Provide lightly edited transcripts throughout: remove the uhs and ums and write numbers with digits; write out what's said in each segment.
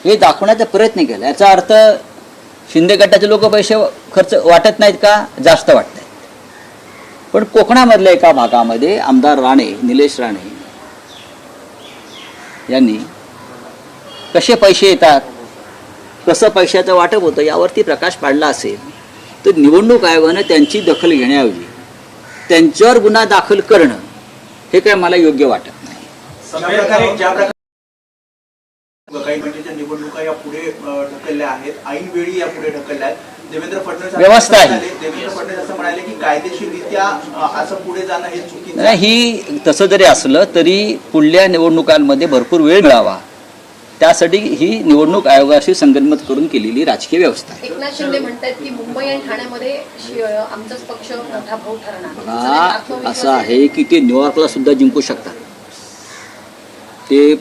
हे दाखवण्याचा प्रयत्न केला। याचा अर्थ शिंदे गटाचे लोक पैसे खर्च वाटत नाहीत का? जास्त वाटत आहेत। पण कोकणामधल्या एका भागामध्ये आमदार राणे, निलेश राणे यांनी कसे पैसे येतात, कसं पैशाचं वाटप होतं यावरती प्रकाश पाडला असेल तर निवडणूक आयोगानं त्यांची दखल घेण्याऐवजी त्यांच्यावर गुन्हा दाखल करणं हे काय मला योग्य वाटत नाही। काही म्हणजे निवडणुका या पुढे ढकलल्या आहेत, ऐन वेळी या पुढे ढकलल्या आहेत। देवेंद्र फडणवीस व्यवस्था आहे। देवेंद्र फडणवीस असं म्हणाले की कायदेशीररित्या असं पुढे जाणं हे चुकीचं आहे। ही तसं जरी असलं तरी पुढल्या निवडणुकांमध्ये भरपूर वेळ मिळावा त्यासाठी ही निवडणूक आयोगाशी संगनमत करून केलेली राजकीय व्यवस्था आहे। एकनाथ शिंदे म्हणतात की मुंबई आणि ठाण्यामध्ये आमचाच पक्ष मोठा भाऊ ठरणार। असं आहे की ते न्यूयॉर्कला सुद्धा जिंकू शकतात। ते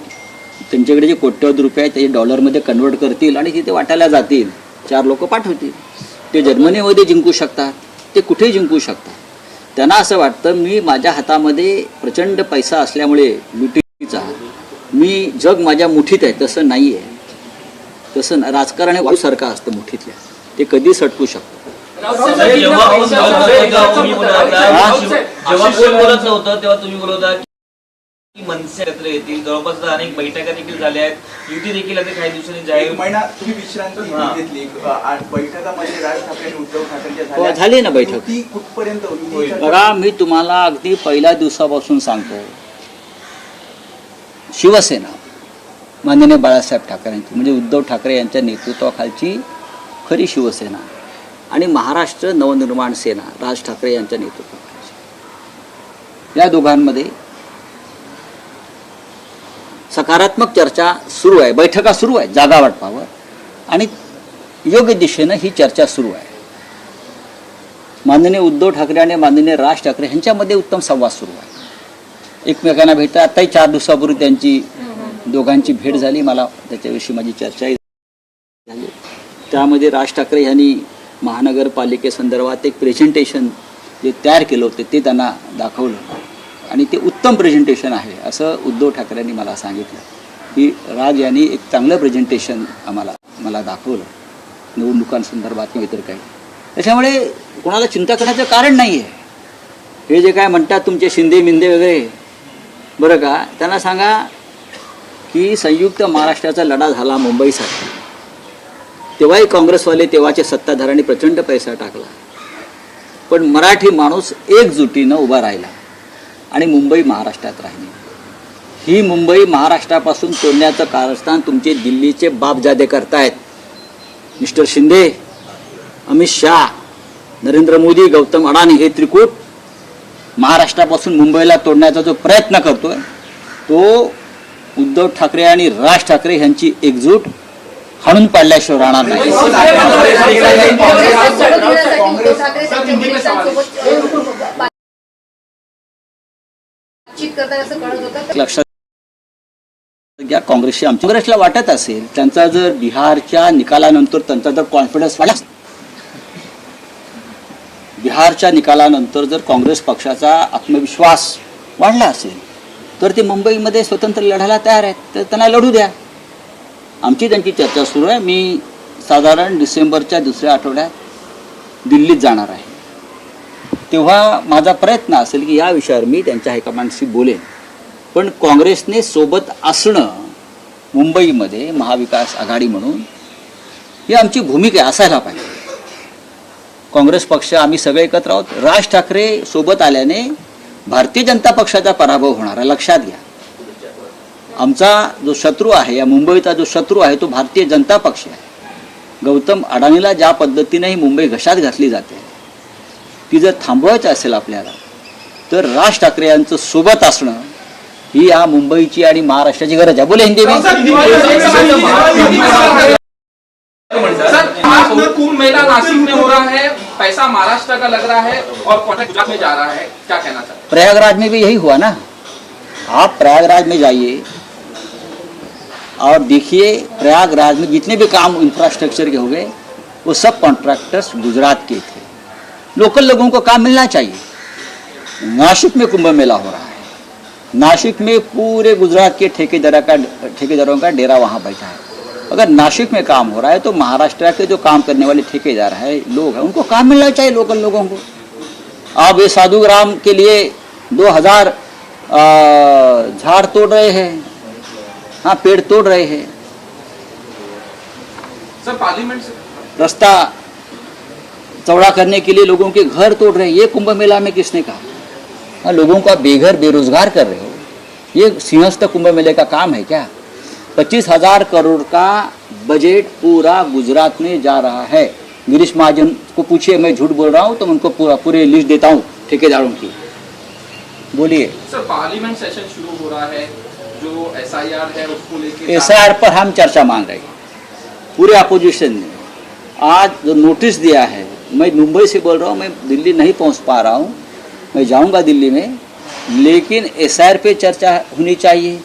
त्यांच्याकडे जे कोट्यवधी रुपये आहेत ते डॉलरमध्ये कन्वर्ट करतील आणि तिथे वाटायला जातील, 4 लोक पाठवतील। ते जर्मनीमध्ये जिंकू शकतात, ते कुठेही जिंकू शकतात। त्यांना असं वाटतं मी माझ्या हातामध्ये प्रचंड पैसा असल्यामुळे लुटीचा मी जग माझ्या मुठीत आहे, तसं नाही आहे। तसं राजकारण हे वायूसारखं असतं मुठीतल्या, ते कधी सटकू शकतं। जेव्हा बोलत नव्हतं तेव्हा तुम्ही बोलत होता की मनसे एकत्र येतील, जवळपास अनेक बैठका देखील झाल्या आहेत, युती देखील आता काही दिवसांनी जाहीर महिना तुम्ही विश्रांती घेतली। बैठकामध्ये राज ठाकरे आणि उद्धव ठाकरे झाली ना बैठक, ती कुठपर्यंत होईल? बघा मी तुम्हाला अगदी पहिल्या दिवसापासून सांगतो, शिवसेना माननीय बाळासाहेब ठाकरेंची म्हणजे उद्धव ठाकरे यांच्या नेतृत्वाखालची खरी शिवसेना आणि महाराष्ट्र नवनिर्माण सेना राज ठाकरे यांच्या नेतृत्वाखालची, या दोघांमध्ये सकारात्मक चर्चा सुरू आहे, बैठका सुरू आहे जागा वाटपावर आणि योग्य दिशेनं ही चर्चा सुरू आहे। माननीय उद्धव ठाकरे आणि माननीय राज ठाकरे यांच्यामध्ये उत्तम संवाद सुरू आहे, एकमेकांना भेटतात। आताही 4 दिवसापूर्वी त्यांची दोघांची भेट झाली, मला त्याच्याविषयी माझी चर्चाही झाली। त्यामध्ये राज ठाकरे यांनी महानगरपालिकेसंदर्भात एक प्रेझेंटेशन जे तयार केलं होतं ते त्यांना दाखवलं आणि ते उत्तम प्रेझेंटेशन आहे असं उद्धव ठाकरेंनी मला सांगितलं की राज यांनी एक चांगलं प्रेझेंटेशन मला दाखवलं निवडणुकांसंदर्भात किंवा इतर काही। त्याच्यामुळे कोणाला चिंता करण्याचं कारण नाही आहे। हे जे काय म्हणतात तुमचे शिंदे मिंदे वगैरे, बरं का, त्यांना सांगा की संयुक्त महाराष्ट्राचा लढा झाला मुंबईसाठी, तेव्हाही काँग्रेसवाले तेव्हाचे सत्ताधाऱ्यांनी प्रचंड पैसा टाकला, पण मराठी माणूस एकजुटीनं उभा राहिला आणि मुंबई महाराष्ट्रात राहिली। ही मुंबई महाराष्ट्रापासून तोडण्याचं कारस्थान तुमचे दिल्लीचे बापजादे करतायत। मिस्टर शिंदे, अमित शाह, नरेंद्र मोदी, गौतम अडाणी हे त्रिकूट महाराष्ट्रापासून मुंबईला तोडण्याचा जो प्रयत्न करतोय तो उद्धव ठाकरे आणि राज ठाकरे यांची एकजूट हाणून पाडल्याशिवाय राहणार नाही। लक्षात घ्या, काँग्रेसला वाटत असेल त्यांचा जर बिहारच्या निकालानंतर त्यांचा जर कॉन्फिडन्स वाढला, बिहारच्या निकालानंतर जर काँग्रेस पक्षाचा आत्मविश्वास वाढला असेल तर ते मुंबईमध्ये स्वतंत्र लढायला तयार आहेत, तर त्यांना लढू द्या। आमची त्यांची चर्चा सुरू आहे। मी साधारण डिसेंबरच्या 2ऱ्या आठवड्यात दिल्लीत जाणार आहे, तेव्हा माझा प्रयत्न असेल की या विषयावर मी त्यांच्या हायकमांडशी बोलेन। पण काँग्रेसने सोबत असणं मुंबईमध्ये महाविकास आघाडी म्हणून ही आमची भूमिका असायला पाहिजे। काँग्रेस पक्ष आम्ही सगळे एकत्र आहोत। राज ठाकरे सोबत आल्याने भारतीय जनता पक्षाचा पराभव होणार आहे, लक्षात घ्या। आमचा जो शत्रू आहे, या मुंबईचा जो शत्रू आहे तो भारतीय जनता पक्ष आहे। गौतम अडाणीला ज्या पद्धतीने ही मुंबई घशात घातली जाते ती जर थांबवायची असेल आपल्याला तर राज ठाकरे यांचं सोबत असणं ही या मुंबईची आणि महाराष्ट्राची गरज आहे। बोले हिंदी में कुंभ मेला नासिक में हो रहा है, पैसा महाराष्ट्र का लग रहा है और कॉन्ट्रैक्ट गुजरात में जा रहा है, क्या कहना चाहते हैं? प्रयागराज में भी यही हुआ ना। आप प्रयागराज में जाइए और देखिए प्रयागराज में जितने भी काम इंफ्रास्ट्रक्चर के हुए वो सब कॉन्ट्रैक्टर्स गुजरात के थे। लोकल लोगों को काम मिलना चाहिए। नासिक में कुंभ मेला हो रहा है, नासिक में पूरे गुजरात के ठेकेदारों का डेरा वहाँ बैठा है। अगर नासिक में काम हो रहा है तो महाराष्ट्र के जो काम करने वाले ठेकेदार है, लोग हैं, उनको काम मिलना चाहिए लोकल लोगों को। आप ये साधुग्राम के लिए 2000 झाड़ तोड़ रहे हैं, हाँ पेड़ तोड़ रहे हैं, सर पार्लियामेंट से रास्ता चौड़ा करने के लिए लोगों के घर तोड़ रहे हैं। ये कुंभ मेला में किसने कहा? हाँ, लोगों का बेघर बेरोजगार कर रहे हो, ये सिंहस्थ कुंभ मेले का काम है क्या? 25,000 करोड़ का बजट पूरा गुजरात में जा रहा है। गिरीश महाजन को पूछिए, मैं झूठ बोल रहा हूँ तो मैं उनको पूरी लिस्ट देता हूँ ठेकेदारों की। बोलिए। सर पार्लियामेंट सेशन शुरू हो रहा है, जो SIR है उसको लेके SIR पर हम चर्चा मान रहे हैं। पूरे अपोजिशन ने आज जो नोटिस दिया है, मैं मुंबई से बोल रहा हूँ, मैं दिल्ली नहीं पहुँच पा रहा हूँ, मैं जाऊँगा दिल्ली में, लेकिन SIR पे चर्चा होनी चाहिए,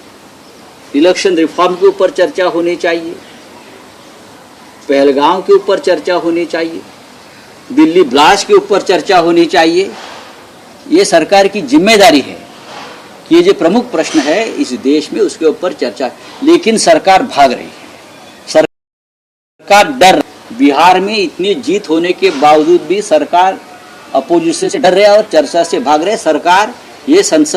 इलेक्शन रिफॉर्म के ऊपर चर्चा होनी चाहिए, पहलगांव के ऊपर चर्चा होनी चाहिए, दिल्ली ब्लास्ट के ऊपर चर्चा होनी चाहिए। ये सरकार की जिम्मेदारी है कि ये जो प्रमुख प्रश्न है इस देश में उसके ऊपर चर्चा, लेकिन सरकार भाग रही है, सरकार डर। बिहार में इतनी जीत होने के बावजूद भी सरकार अपोजिशन से डर रही है और चर्चा से भाग रहे। सरकार ये संसद